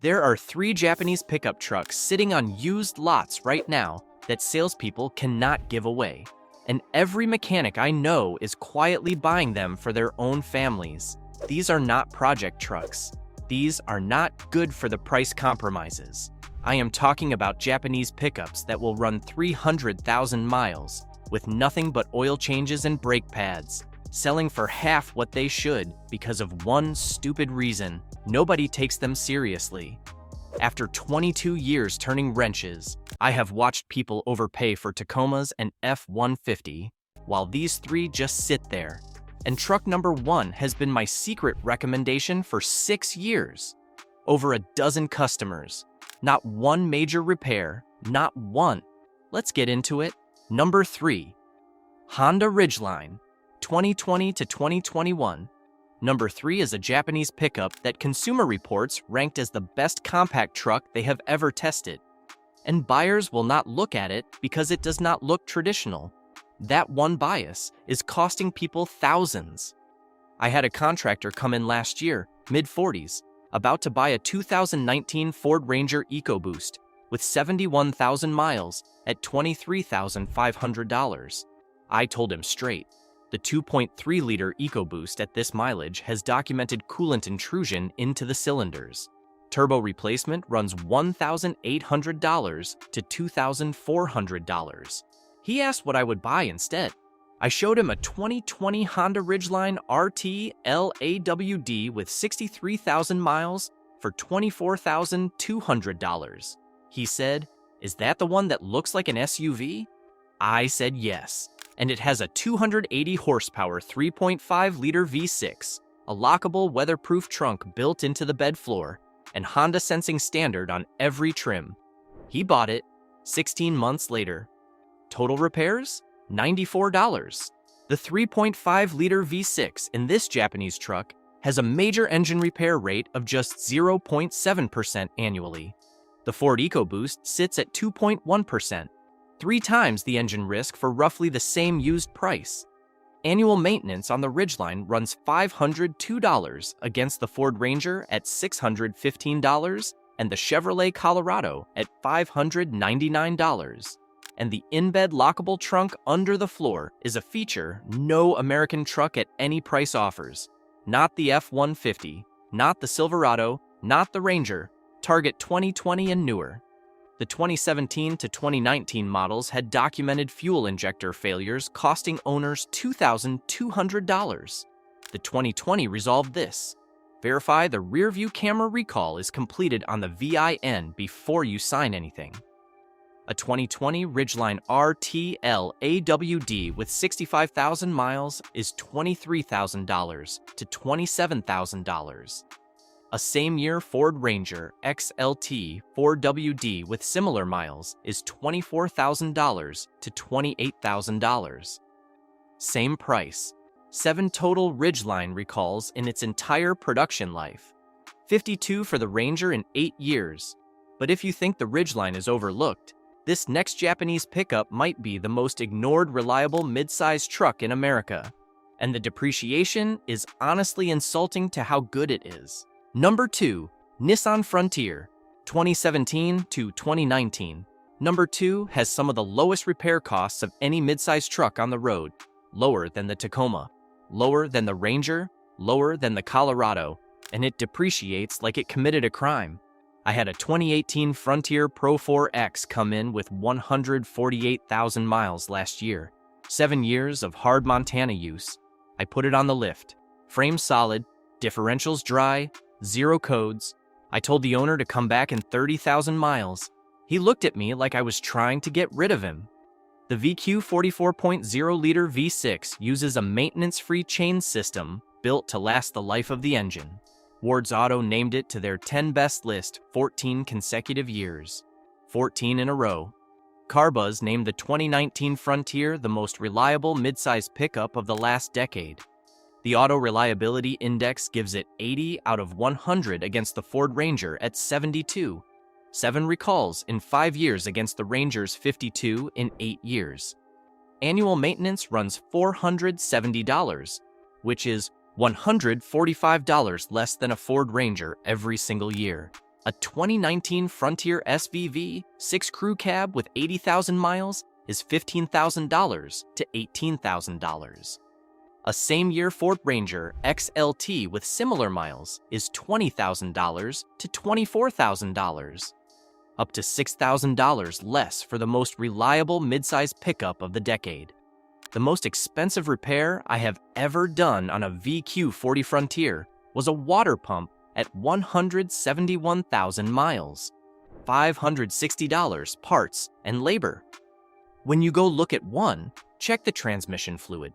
There are 3 Japanese pickup trucks sitting on used lots right now that salespeople cannot give away. And every mechanic I know is quietly buying them for their own families. These are not project trucks. These are not good for the price compromises. I am talking about Japanese pickups that will run 300,000 miles with nothing but oil changes and brake pads, selling for half what they should because of one stupid reason: nobody takes them seriously. After 22 years turning wrenches, I have watched people overpay for Tacomas and F-150, while these 3 just sit there. And truck number 1 has been my secret recommendation for 6 years. Over a dozen customers. Not one major repair, not one. Let's get into it. Number 3, Honda Ridgeline, 2020 to 2021. Number 3 is a Japanese pickup that Consumer Reports ranked as the best compact truck they have ever tested. And buyers will not look at it because it does not look traditional. That one bias is costing people thousands. I had a contractor come in last year, mid-40s, about to buy a 2019 Ford Ranger EcoBoost with 71,000 miles at $23,500. I told him straight. The 2.3-liter EcoBoost at this mileage has documented coolant intrusion into the cylinders. Turbo replacement runs $1,800 to $2,400. He asked what I would buy instead. I showed him a 2020 Honda Ridgeline RT LAWD with 63,000 miles for $24,200. He said, "Is that the one that looks like an SUV?" I said yes. And it has a 280 horsepower 3.5-liter V6, a lockable weatherproof trunk built into the bed floor, and Honda sensing standard on every trim. He bought it 16 months later. Total repairs? $94. The 3.5-liter V6 in this Japanese truck has a major engine repair rate of just 0.7% annually. The Ford EcoBoost sits at 2.1%. 3 times the engine risk for roughly the same used price. Annual maintenance on the Ridgeline runs $502 against the Ford Ranger at $615 and the Chevrolet Colorado at $599. And the in-bed lockable trunk under the floor is a feature no American truck at any price offers. Not the F-150, not the Silverado, not the Ranger. Target 2020 and newer. The 2017 to 2019 models had documented fuel injector failures costing owners $2,200. The 2020 resolved this. Verify the rear-view camera recall is completed on the VIN before you sign anything. A 2020 Ridgeline RTL AWD with 65,000 miles is $23,000 to $27,000. A same-year Ford Ranger XLT 4WD with similar miles is $24,000 to $28,000. Same price. 7 total Ridgeline recalls in its entire production life. 52 for the Ranger in 8 years. But if you think the Ridgeline is overlooked, this next Japanese pickup might be the most ignored reliable mid-size truck in America. And the depreciation is honestly insulting to how good it is. Number 2, Nissan Frontier, 2017 to 2019. Number 2 has some of the lowest repair costs of any midsize truck on the road, lower than the Tacoma, lower than the Ranger, lower than the Colorado, and it depreciates like it committed a crime. I had a 2018 Frontier Pro 4X come in with 148,000 miles last year. 7 years of hard Montana use. I put it on the lift. Frame solid, differentials dry, 0 codes. I told the owner to come back in 30,000 miles. He looked at me like I was trying to get rid of him. The VQ 44.0-liter V6 uses a maintenance-free chain system built to last the life of the engine. Ward's Auto named it to their 10 best list 14 consecutive years. 14 in a row. CarBuzz named the 2019 Frontier the most reliable midsize pickup of the last decade. The Auto Reliability Index gives it 80 out of 100 against the Ford Ranger at 72. 7 recalls in 5 years against the Ranger's 52 in 8 years. Annual maintenance runs $470, which is $145 less than a Ford Ranger every single year. A 2019 Frontier SVV 6 crew cab with 80,000 miles is $15,000 to $18,000. A same-year Ford Ranger XLT with similar miles is $20,000 to $24,000. Up to $6,000 less for the most reliable midsize pickup of the decade. The most expensive repair I have ever done on a VQ40 Frontier was a water pump at 171,000 miles. $560 parts and labor. When you go look at one, check the transmission fluid.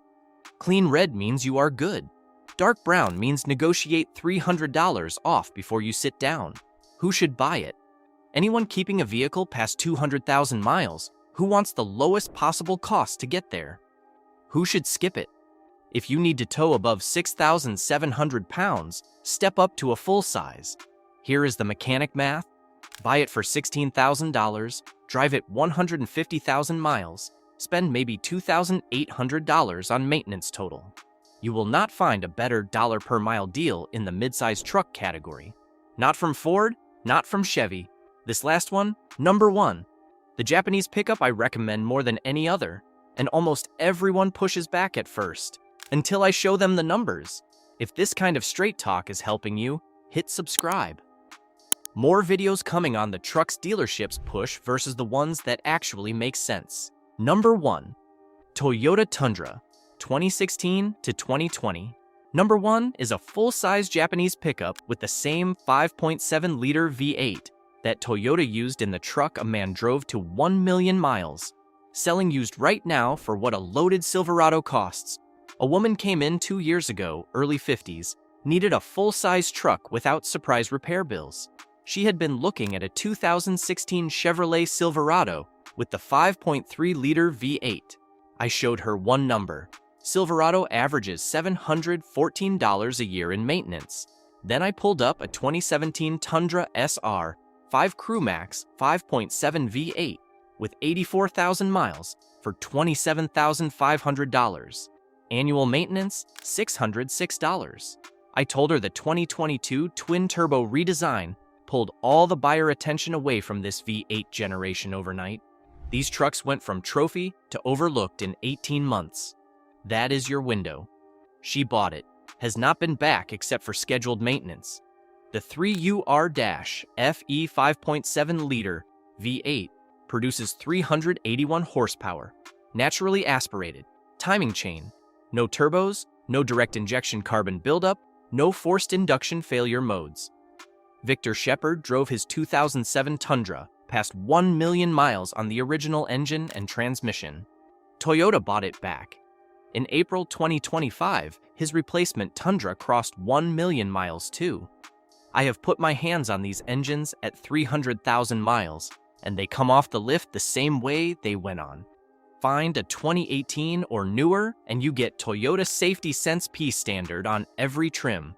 Clean red means you are good. Dark brown means negotiate $300 off before you sit down. Who should buy it? Anyone keeping a vehicle past 200,000 miles who wants the lowest possible cost to get there. Who should skip it? If you need to tow above 6,700 pounds, step up to a full size. Here is the mechanic math. Buy it for $16,000, drive it 150,000 miles, spend maybe $2,800 on maintenance total. You will not find a better dollar per mile deal in the midsize truck category. Not from Ford, not from Chevy. This last one, number one. The Japanese pickup I recommend more than any other, and almost everyone pushes back at first, until I show them the numbers. If this kind of straight talk is helping you, hit subscribe. More videos coming on the trucks dealerships push versus the ones that actually make sense. Number 1. Toyota Tundra, 2016 to 2020. Number 1 is a full-size Japanese pickup with the same 5.7-liter V8 that Toyota used in the truck a man drove to 1 million miles. Selling used right now for what a loaded Silverado costs. A woman came in 2 years ago, early 50s, needed a full-size truck without surprise repair bills. She had been looking at a 2016 Chevrolet Silverado with the 5.3-liter V8. I showed her one number. Silverado averages $714 a year in maintenance. Then I pulled up a 2017 Tundra SR 5 Crew Max 5.7 V8 with 84,000 miles for $27,500. Annual maintenance, $606. I told her the 2022 twin-turbo redesign pulled all the buyer attention away from this V8 generation overnight. These trucks went from trophy to overlooked in 18 months. That is your window. She bought it, has not been back except for scheduled maintenance. The 3UR-FE 5.7-liter V8 produces 381 horsepower, naturally aspirated, timing chain, no turbos, no direct injection carbon buildup, no forced induction failure modes. Victor Shepard drove his 2007 Tundra past 1 million miles on the original engine and transmission. Toyota bought it back. In April 2025, his replacement Tundra crossed 1 million miles too. I have put my hands on these engines at 300,000 miles, and they come off the lift the same way they went on. Find a 2018 or newer, and you get Toyota Safety Sense P standard on every trim.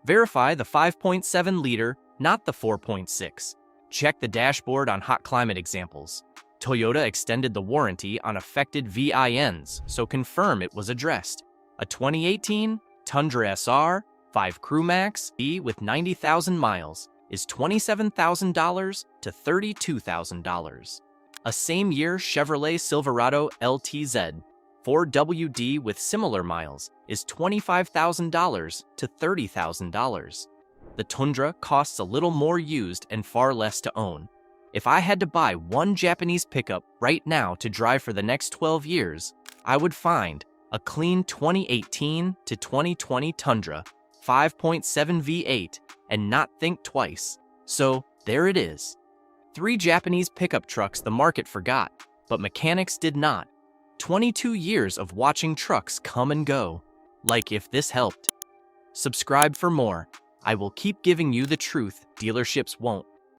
Verify the 5.7-liter, not the 4.6. Check the dashboard on hot climate examples. Toyota extended the warranty on affected VINs, so confirm it was addressed. A 2018 Tundra SR 5 Crew Max E with 90,000 miles is $27,000 to $32,000. A same-year Chevrolet Silverado LTZ 4WD with similar miles is $25,000 to $30,000. The Tundra costs a little more used and far less to own. If I had to buy one Japanese pickup right now to drive for the next 12 years, I would find a clean 2018 to 2020 Tundra 5.7 V8 and not think twice. So there it is. 3 Japanese pickup trucks the market forgot, but mechanics did not. 22 years of watching trucks come and go. Like if this helped. Subscribe for more. I will keep giving you the truth dealerships won't.